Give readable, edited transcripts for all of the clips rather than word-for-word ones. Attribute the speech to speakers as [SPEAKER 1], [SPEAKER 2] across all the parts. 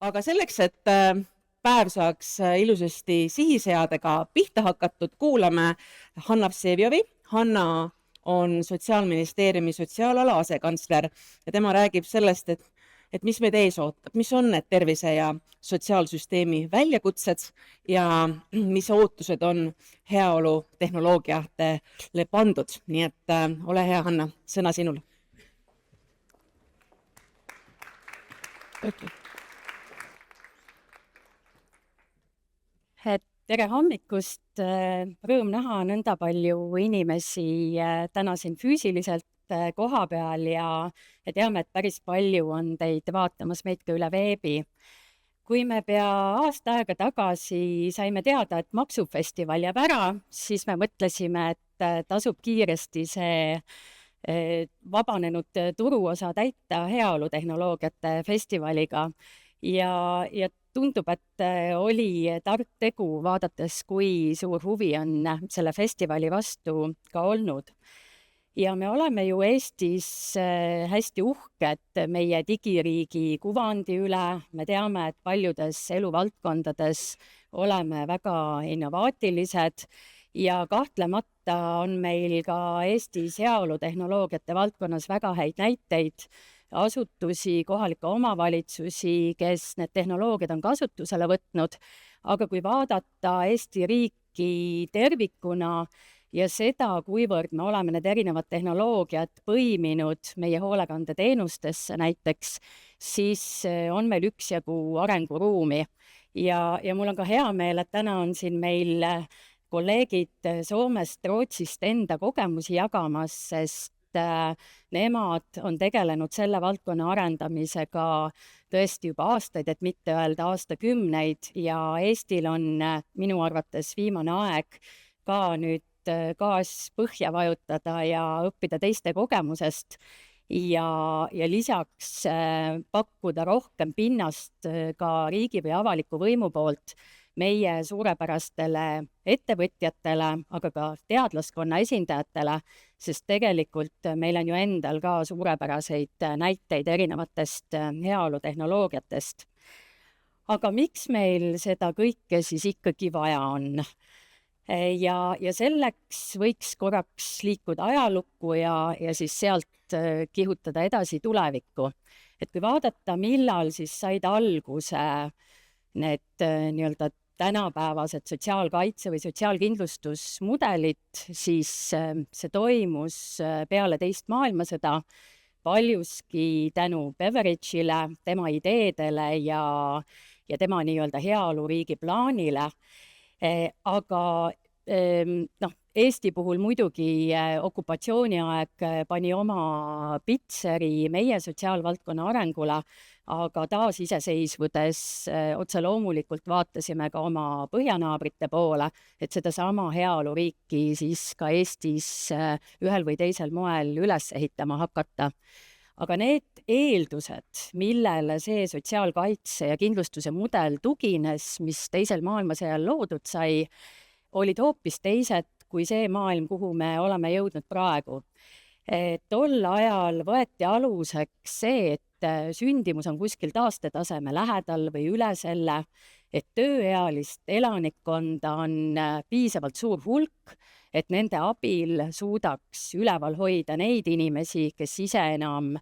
[SPEAKER 1] Aga selleks, et päev saaks ilusasti sihiseadega pihta hakatud, kuulame Hanna Vseviovi. Hanna on Sotsiaalministeeriumi sotsiaalala asekantsler ja tema räägib sellest, et mis meid ees ootab, mis on need tervise- ja sotsiaalsüsteemi väljakutsed ja mis ootused on heaolu tehnoloogiatele pandud. Nii et ole hea, Hanna, sõna sinul.
[SPEAKER 2] Tere hommikust, rõõm näha nõnda palju inimesi täna siin füüsiliselt koha peal ja teame, et päris palju on teid vaatamas meid ka üle veebi. Kui me pea aasta aega tagasi saime teada, et maksufestival jääb ära, siis me mõtlesime, et tasub kiiresti see vabanenud turuosa täita heaolutehnoloogiate festivaliga ja tundub, et oli tark tegu, vaadates, kui suur huvi on selle festivali vastu ka olnud. Ja me oleme ju Eestis hästi uhked meie digiriigi kuvandi üle. Me teame, et paljudes eluvaldkondades oleme väga innovaatilised ja kahtlemata on meil ka Eestis heaolutehnoloogiate valdkonnas väga häid näiteid, asutusi, kohalikke omavalitsusi, kes need tehnoloogiad on kasutusele võtnud. Aga kui vaadata Eesti riiki tervikuna ja seda, kuivõrd me oleme need erinevad tehnoloogiad põiminud meie hoolekandeteenustesse näiteks, siis on meil üksjagu arenguruumi. Ja mul on ka hea meel, et täna on siin meil kolleegid Soomest, Rootsist enda kogemusi jagamas, sest nemad on tegelenud selle valdkonna arendamisega tõesti juba aastaid, et mitte öelda aastakümneid, ja Eestil on minu arvates viimane aeg ka nüüd gaas põhja vajutada ja õppida teiste kogemusest ja lisaks pakkuda rohkem pinnast ka riigi või avaliku võimu poolt meie suurepärastele ettevõtjatele, aga ka teadlaskonna esindajatele, sest tegelikult meil on ju endal ka suurepäraseid näiteid erinevatest heaolutehnoloogiatest. Aga miks meil seda kõike siis ikkagi vaja on? Ja selleks võiks korraks liikuda ajalukku ja siis sealt kihutada edasi tulevikku. Et kui vaadata, millal siis said alguse need nii-öelda tänapäevased sotsiaalkaitse või sotsiaalkindlustusmudelid, siis see toimus peale teist maailmasõda paljuski tänu Beveridge'ile, tema ideedele ja tema nii-öelda heaoluriigi plaanile. Aga Eesti puhul muidugi okupatsiooniaeg pani oma pitseri meie sotsiaalvaldkonna arengule, aga taasiseseisvudes otse loomulikult vaatasime ka oma põhjanaabrite poole, et sedasama heaoluriiki siis ka Eestis ühel või teisel moel üles ehitama hakata. Aga need eeldused, millele see sotsiaalkaitse ja kindlustuse mudel tugines, mis teisel maailmasõjal loodud sai, olid hoopis teised kui see maailm, kuhu me oleme jõudnud praegu. Tol ajal võeti aluseks see, et sündimus on kuskil taastettaseme lähedal või üle selle, et tööealist elanikkonda on piisavalt suur hulk, et nende abil suudaks üleval hoida neid inimesi, kes ise enam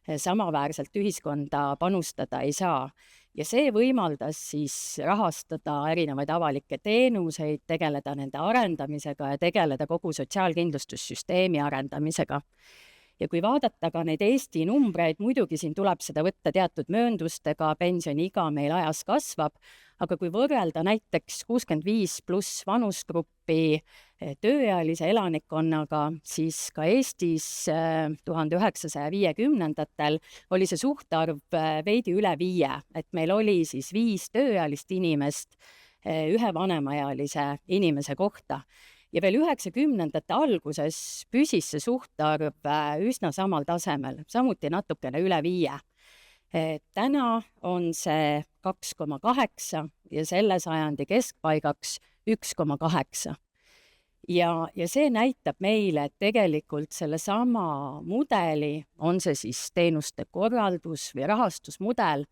[SPEAKER 2] samaväärselt ühiskonda panustada ei saa. Ja see võimaldas siis rahastada erinevaid avalikke teenuseid, tegeleda nende arendamisega ja tegeleda kogu sotsiaalkindlustussüsteemi arendamisega. Ja kui vaadata ka neid Eesti numbreid, muidugi siin tuleb seda võtta teatud mööndustega, pensioniiga meil ajas kasvab, aga kui võrrelda näiteks 65+ vanusgruppi tööealise elanikkonnaga, siis ka Eestis 1950-ndatel oli see suhtarv veidi üle 5, et meil oli siis 5 tööealist inimest ühe vanemaealise inimese kohta. Ja veel 90-ndate alguses püsis see suhtarv üsna samal tasemel, samuti natukene üle 5. Täna on see 2,8 ja selle sajandi keskpaigaks 1,8. Ja see näitab meile, et tegelikult sellesama mudeli, on see siis teenuste korraldus või rahastusmudel,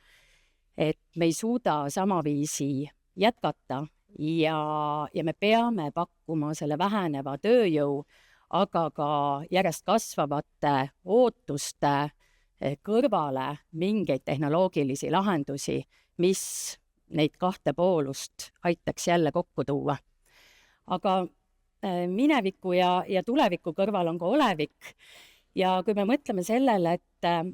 [SPEAKER 2] et me ei suuda samaviisi jätkata ja me peame pakkuma selle väheneva tööjõu, aga ka järjest kasvavate ootuste kõrvale mingeid tehnoloogilisi lahendusi, mis neid kahte poolust aitaks jälle kokku tuua. Aga mineviku ja tuleviku kõrval on ka olevik. Ja kui me mõtleme sellele,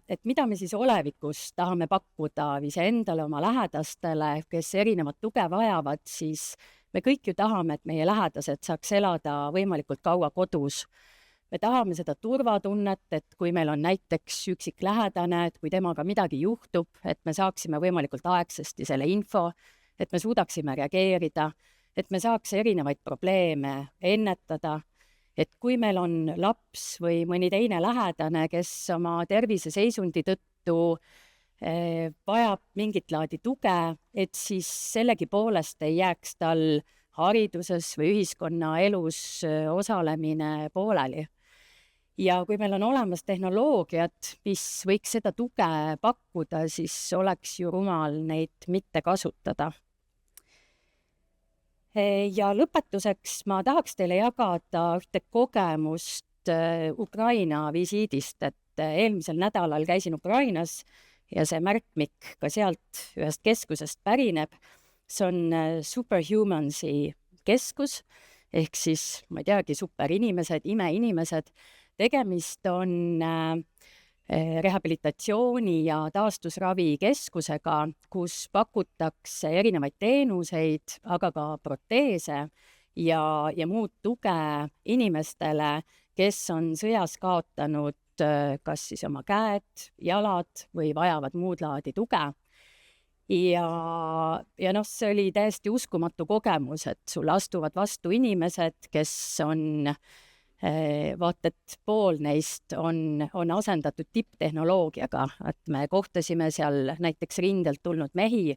[SPEAKER 2] et mida me siis olevikus tahame pakkuda iseendale, oma lähedastele, kes erinevat tuge vajavad, siis me kõik ju tahame, et meie lähedased saaks elada võimalikult kaua kodus. Me tahame seda turvatunnet, et kui meil on näiteks üksik lähedane, et kui temaga midagi juhtub, et me saaksime võimalikult aegsasti selle info, et me suudaksime reageerida, et me saaks erinevaid probleeme ennetada, et kui meil on laps või mõni teine lähedane, kes oma terviseseisundi tõttu vajab mingit laadi tuge, et siis sellegipoolest ei jääks tal hariduses või ühiskonnaelus osalemine pooleli. Ja kui meil on olemas tehnoloogiad, mis võiks seda tuge pakkuda, siis oleks ju rumal neid mitte kasutada. Ja lõpetuseks ma tahaks teile jagada ühte kogemust Ukraina visiidist, et eelmisel nädalal käisin Ukrainas ja see märkmik ka sealt ühest keskusest pärineb. See on Superhumansi keskus, ehk siis, ma ei teagi, superinimesed, imeinimesed. Tegemist on rehabilitatsiooni ja taastusravikeskusega, kus pakutakse erinevaid teenuseid, aga ka proteese ja muud tuge inimestele, kes on sõjas kaotanud kas siis oma käed, jalad või vajavad muud laadi tuge. Ja see oli täiesti uskumatu kogemus, et sulle astuvad vastu inimesed, kes on vaat et pool neist on asendatud tipptehnoloogiaga, et me kohtasime seal näiteks rindelt tulnud mehi,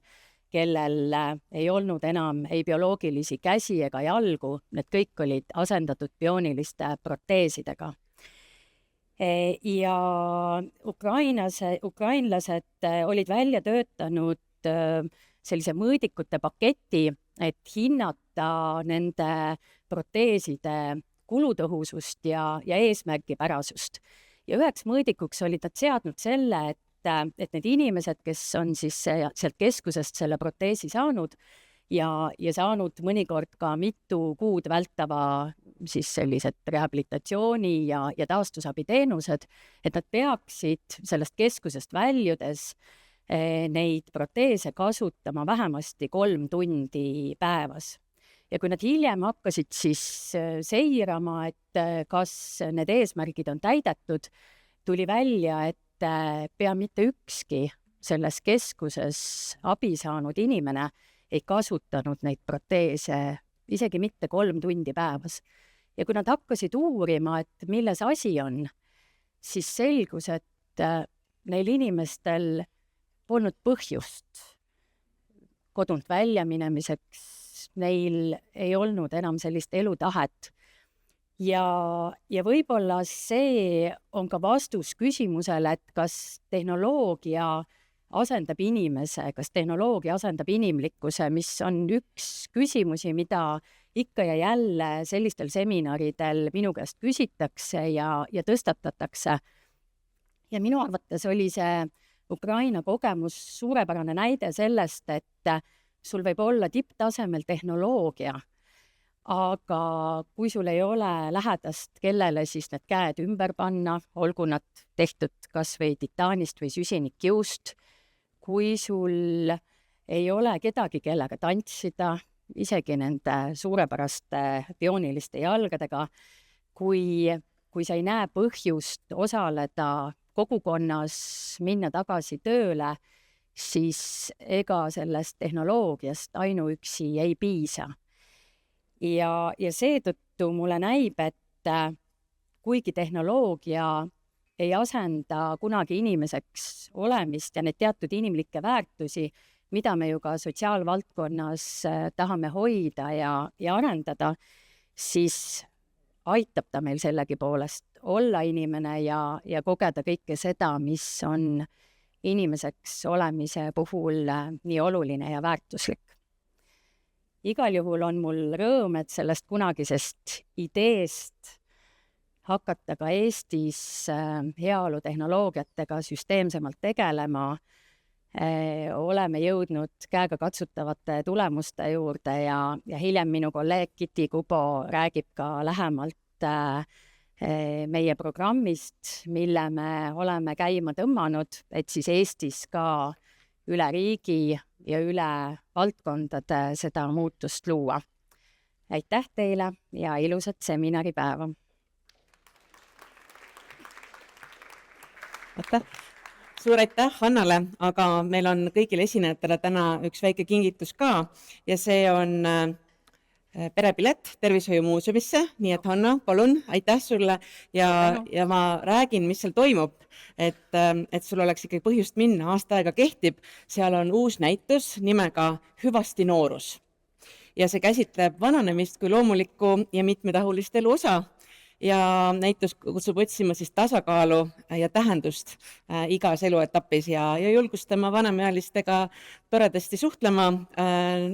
[SPEAKER 2] kellel ei olnud enam ei bioloogilisi käsi ega jalgu, need kõik olid asendatud biooniliste proteesidega. Ja ukrainlased olid välja töötanud sellise mõõdikute paketi, et hinnata nende proteeside kulutõhusust ja eesmärgipärasust. Ja üheks mõõdikuks olid nad seadnud selle, et need inimesed, kes on siis sealt keskusest selle proteesi saanud ja saanud mõnikord ka mitu kuud vältava siis sellised rehabilitatsiooni ja taastusabiteenused, et nad peaksid sellest keskusest väljudes neid proteese kasutama vähemasti 3 tundi päevas. Ja kui nad hiljem hakkasid siis seirama, et kas need eesmärgid on täidetud, tuli välja, et pea mitte ükski selles keskuses abi saanud inimene ei kasutanud neid proteese isegi mitte 3 tundi päevas. Ja kui nad hakkasid uurima, et milles asi on, siis selgus, et neil inimestel polnud põhjust kodunt välja minemiseks, neil ei olnud enam sellist elutahet. Ja võib-olla see on ka vastus küsimusele, et kas tehnoloogia asendab inimese, kas tehnoloogia asendab inimlikkuse, mis on üks küsimusi, mida ikka ja jälle sellistel seminaridel minu käest küsitakse ja tõstatatakse. Ja minu arvates oli see Ukraina kogemus suurepärane näide sellest, et sul võib olla tipptasemel tehnoloogia, aga kui sul ei ole lähedast, kellele siis need käed ümber panna, olgu nad tehtud kas või titaanist või süsinikkiust, kui sul ei ole kedagi, kellega tantsida, isegi nende suurepäraste biooniliste jalgadega, kui sa ei näe põhjust osaleda kogukonnas, minna tagasi tööle, siis ega sellest tehnoloogiast ainuüksi ei piisa. Ja seetõttu mulle näib, et kuigi tehnoloogia ei asenda kunagi inimeseks olemist ja neid teatud inimlikke väärtusi, mida me ju ka sotsiaalvaldkonnas tahame hoida ja arendada, siis aitab ta meil sellegipoolest olla inimene ja kogeda kõike seda, mis on inimeseks olemise puhul nii oluline ja väärtuslik. Igal juhul on mul rõõm, et sellest kunagisest ideest hakata ka Eestis heaolutehnoloogiatega süsteemsemalt tegelema, oleme jõudnud käegakatsutavate tulemuste juurde ja hiljem minu kolleeg Kiti Kubo räägib ka lähemalt meie programmist, mille me oleme käima tõmmanud, et siis Eestis ka üle riigi ja üle valdkondade seda muutust luua. Aitäh teile ja ilusat seminaripäeva!
[SPEAKER 1] Suur aitäh Hannale, aga meil on kõigile esinejatele täna üks väike kingitus ka ja see on perepilet Tervishoiumuuseumisse, nii et Hanna, palun, aitäh sulle ja ma räägin, mis seal toimub, et sul oleks ikkagi põhjust minna, aasta aega kehtib, seal on uus näitus nimega Hüvasti noorus ja see käsitleb vananemist kui loomulikku ja mitmetahulist elu osa ja näitus kutsub otsima siis tasakaalu ja tähendust igas eluetapis ja julgustama vanemaealistega toredasti suhtlema,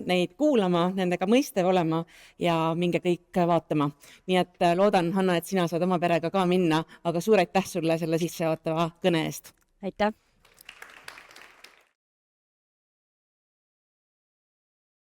[SPEAKER 1] neid kuulama, nendega mõistev olema ja minge kõik vaatama. Nii et loodan, Hanna, et sina saad oma perega ka minna, aga suur aitäh sulle selle sissejuhatava kõne eest.
[SPEAKER 2] Aitäh!